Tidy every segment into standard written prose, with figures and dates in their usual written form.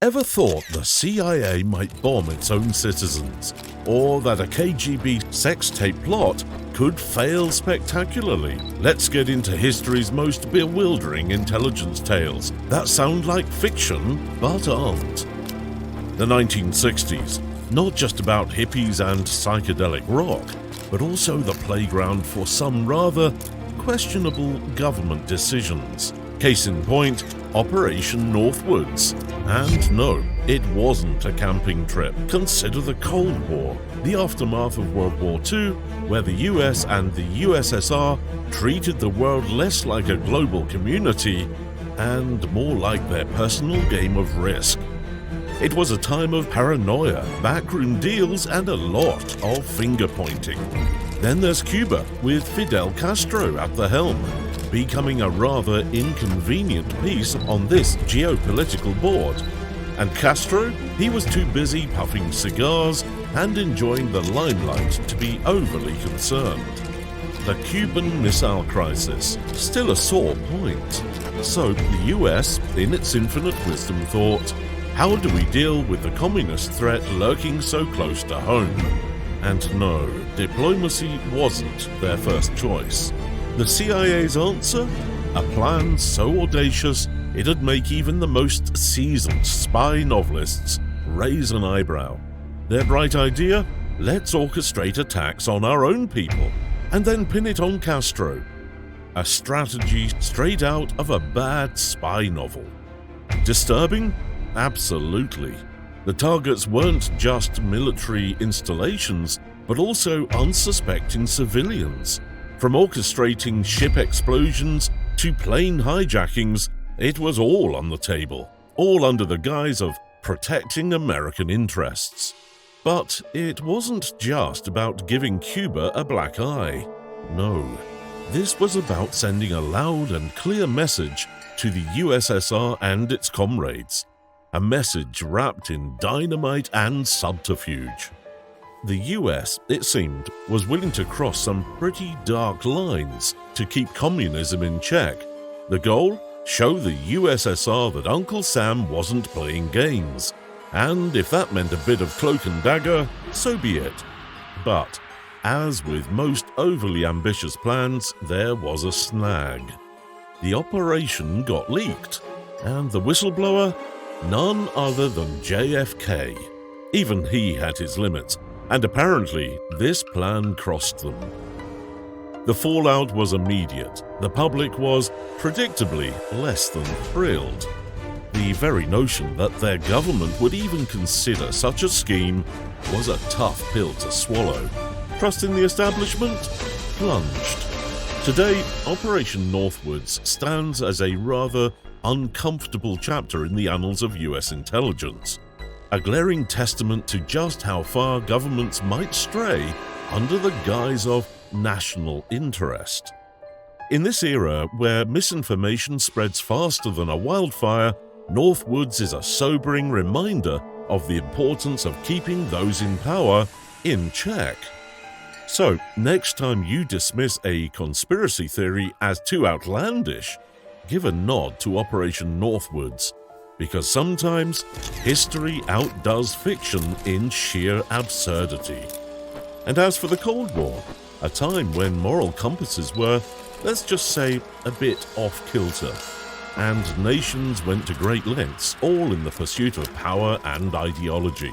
Ever thought the CIA might bomb its own citizens, or that a KGB sex tape plot could fail spectacularly? Let's get into history's most bewildering intelligence tales that sound like fiction but aren't. The 1960s, not just about hippies and psychedelic rock, but also the playground for some rather questionable government decisions. Case in point, Operation Northwoods. And no, it wasn't a camping trip. Consider the Cold War, the aftermath of World War II, where the US and the USSR treated the world less like a global community and more like their personal game of Risk. It was a time of paranoia, backroom deals, and a lot of finger-pointing. Then there's Cuba, with Fidel Castro at the helm, becoming a rather inconvenient piece on this geopolitical board. And Castro, he was too busy puffing cigars and enjoying the limelight to be overly concerned. The Cuban Missile Crisis, still a sore point. So the US, in its infinite wisdom, thought, how do we deal with the communist threat lurking so close to home? And no, diplomacy wasn't their first choice. The CIA's answer? A plan so audacious it'd make even the most seasoned spy novelists raise an eyebrow. Their bright idea? Let's orchestrate attacks on our own people, and then pin it on Castro. A strategy straight out of a bad spy novel. Disturbing? Absolutely. The targets weren't just military installations, but also unsuspecting civilians. From orchestrating ship explosions to plane hijackings, it was all on the table, all under the guise of protecting American interests. But it wasn't just about giving Cuba a black eye. No, this was about sending a loud and clear message to the USSR and its comrades. A message wrapped in dynamite and subterfuge. The US, it seemed, was willing to cross some pretty dark lines to keep communism in check. The goal? Show the USSR that Uncle Sam wasn't playing games. And if that meant a bit of cloak and dagger, so be it. But, as with most overly ambitious plans, there was a snag. The operation got leaked, and the whistleblower? None other than JFK. Even he had his limits, and apparently this plan crossed them. The fallout was immediate. The public was, predictably, less than thrilled. The very notion that their government would even consider such a scheme was a tough pill to swallow. Trust in the establishment? Plunged. Today, Operation Northwoods stands as a rather uncomfortable chapter in the annals of US intelligence, a glaring testament to just how far governments might stray under the guise of national interest. In this era, where misinformation spreads faster than a wildfire, Northwoods is a sobering reminder of the importance of keeping those in power in check. So, next time you dismiss a conspiracy theory as too outlandish, give a nod to Operation Northwoods, because sometimes history outdoes fiction in sheer absurdity. And as for the Cold War, a time when moral compasses were, let's just say, a bit off-kilter, and nations went to great lengths, all in the pursuit of power and ideology.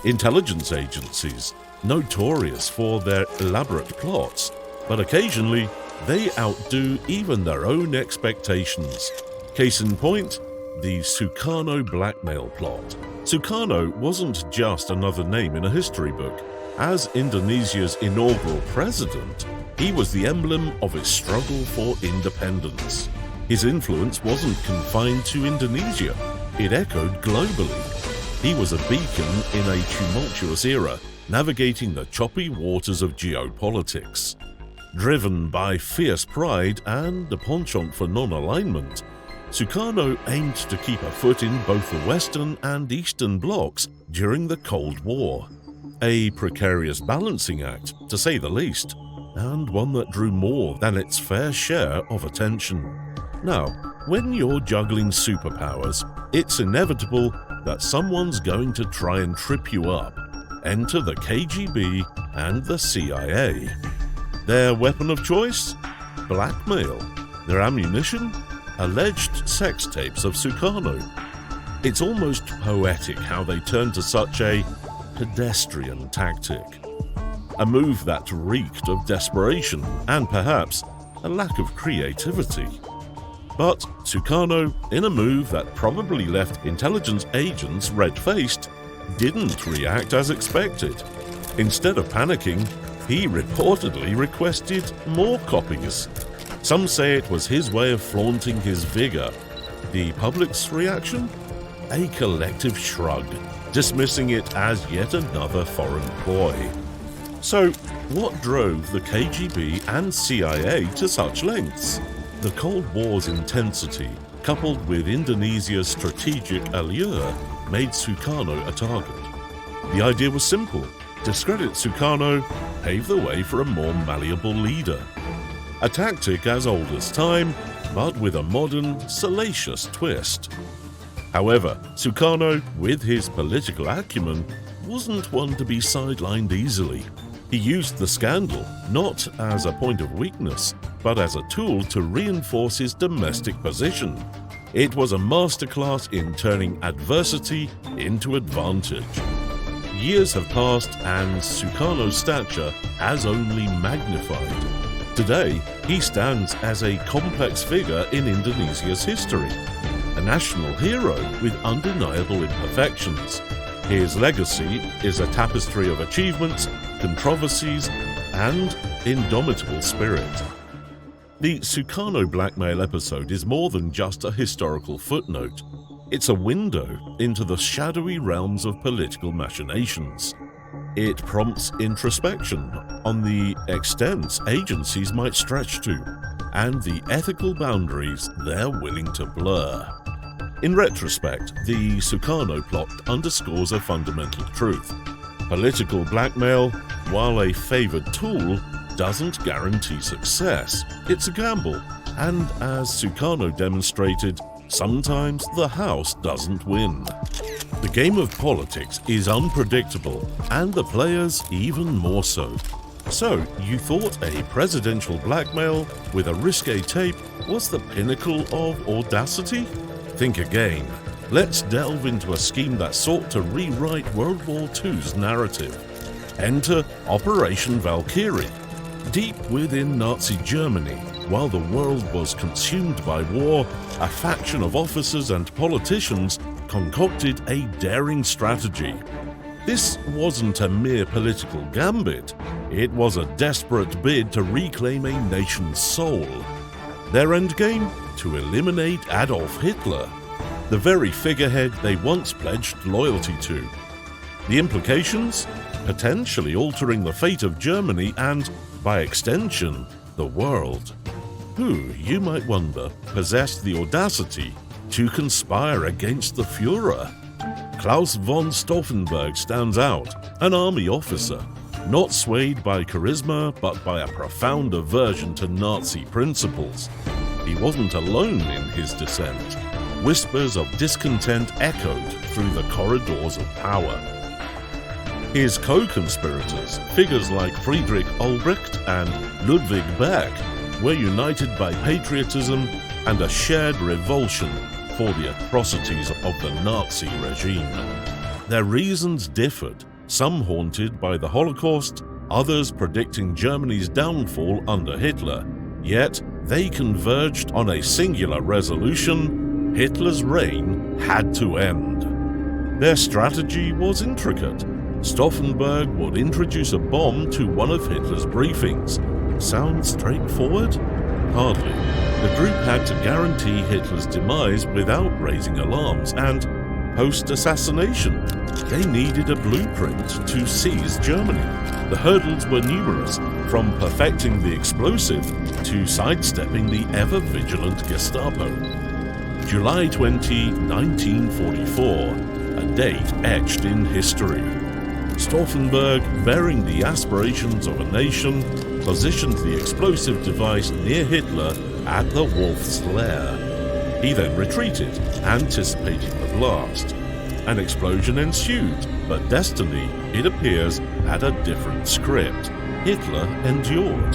Intelligence agencies, notorious for their elaborate plots, but occasionally they outdo even their own expectations. Case in point, the Sukarno blackmail plot. Sukarno wasn't just another name in a history book. As Indonesia's inaugural president, he was the emblem of its struggle for independence. His influence wasn't confined to Indonesia, it echoed globally. He was a beacon in a tumultuous era, navigating the choppy waters of geopolitics. Driven by fierce pride and a penchant for non-alignment, Sukarno aimed to keep a foot in both the Western and Eastern blocs during the Cold War. A precarious balancing act, to say the least, and one that drew more than its fair share of attention. Now, when you're juggling superpowers, it's inevitable that someone's going to try and trip you up. Enter the KGB and the CIA. Their weapon of choice? Blackmail. Their ammunition? Alleged sex tapes of Sukarno. It's almost poetic how they turned to such a pedestrian tactic. A move that reeked of desperation and perhaps a lack of creativity. But Sukarno, in a move that probably left intelligence agents red-faced, didn't react as expected. Instead of panicking, he reportedly requested more copies. Some say it was his way of flaunting his vigor. The public's reaction? A collective shrug, dismissing it as yet another foreign ploy. So, what drove the KGB and CIA to such lengths? The Cold War's intensity, coupled with Indonesia's strategic allure, made Sukarno a target. The idea was simple: discredit Sukarno, pave the way for a more malleable leader. A tactic as old as time, but with a modern, salacious twist. However, Sukarno, with his political acumen, wasn't one to be sidelined easily. He used the scandal not as a point of weakness, but as a tool to reinforce his domestic position. It was a masterclass in turning adversity into advantage. Years have passed and Sukarno's stature has only magnified. Today, he stands as a complex figure in Indonesia's history, a national hero with undeniable imperfections. His legacy is a tapestry of achievements, controversies, and indomitable spirit. The Sukarno blackmail episode is more than just a historical footnote. It's a window into the shadowy realms of political machinations. It prompts introspection on the extents agencies might stretch to, and the ethical boundaries they're willing to blur. In retrospect, the Sukarno plot underscores a fundamental truth. Political blackmail, while a favored tool, doesn't guarantee success. It's a gamble, and as Sukarno demonstrated, sometimes the house doesn't win. The game of politics is unpredictable, and the players even more so. So, you thought a presidential blackmail with a risque tape was the pinnacle of audacity? Think again. Let's delve into a scheme that sought to rewrite World War II's narrative. Enter Operation Valkyrie. Deep within Nazi Germany, while the world was consumed by war, a faction of officers and politicians concocted a daring strategy. This wasn't a mere political gambit, it was a desperate bid to reclaim a nation's soul. Their endgame? To eliminate Adolf Hitler, the very figurehead they once pledged loyalty to. The implications? Potentially altering the fate of Germany and, by extension, the world. Who, you might wonder, possessed the audacity to conspire against the Führer? Klaus von Stauffenberg stands out, an army officer, not swayed by charisma but by a profound aversion to Nazi principles. He wasn't alone in his dissent. Whispers of discontent echoed through the corridors of power. His co-conspirators, figures like Friedrich Albrecht and Ludwig Beck, were united by patriotism and a shared revulsion for the atrocities of the Nazi regime. Their reasons differed, some haunted by the Holocaust, others predicting Germany's downfall under Hitler, yet they converged on a singular resolution: Hitler's reign had to end. Their strategy was intricate. Stauffenberg would introduce a bomb to one of Hitler's briefings. Sounds straightforward? Hardly. The group had to guarantee Hitler's demise without raising alarms, and post-assassination, they needed a blueprint to seize Germany. The hurdles were numerous, from perfecting the explosive to sidestepping the ever-vigilant Gestapo. July 20, 1944, a date etched in history. Stauffenberg, bearing the aspirations of a nation, positioned the explosive device near Hitler at the Wolf's Lair. He then retreated, anticipating the blast. An explosion ensued, but destiny, it appears, had a different script. Hitler endured.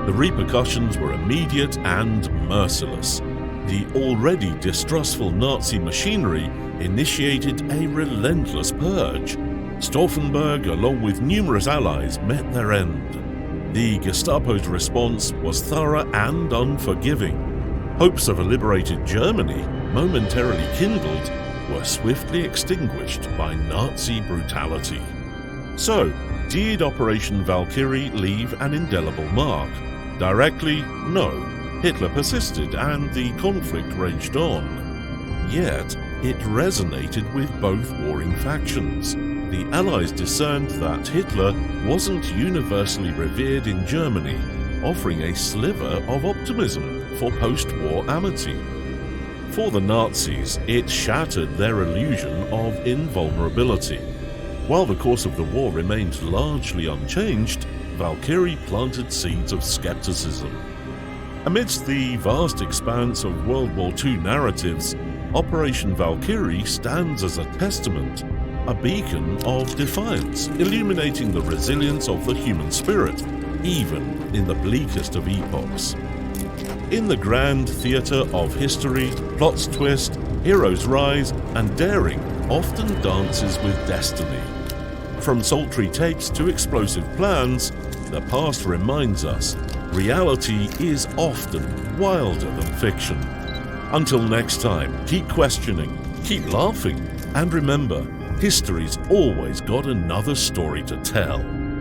The repercussions were immediate and merciless. The already distrustful Nazi machinery initiated a relentless purge. Stauffenberg, along with numerous allies, met their end. The Gestapo's response was thorough and unforgiving. Hopes of a liberated Germany, momentarily kindled, were swiftly extinguished by Nazi brutality. So, did Operation Valkyrie leave an indelible mark? Directly, no. Hitler persisted and the conflict raged on. Yet, it resonated with both warring factions. The Allies discerned that Hitler wasn't universally revered in Germany, offering a sliver of optimism for post-war amity. For the Nazis, it shattered their illusion of invulnerability. While the course of the war remained largely unchanged, Valkyrie planted seeds of skepticism. Amidst the vast expanse of World War II narratives, Operation Valkyrie stands as a testament, a beacon of defiance, illuminating the resilience of the human spirit, even in the bleakest of epochs. In the grand theatre of history, plots twist, heroes rise, and daring often dances with destiny. From sultry tapes to explosive plans, the past reminds us reality is often wilder than fiction. Until next time, keep questioning, keep laughing, and remember, history's always got another story to tell.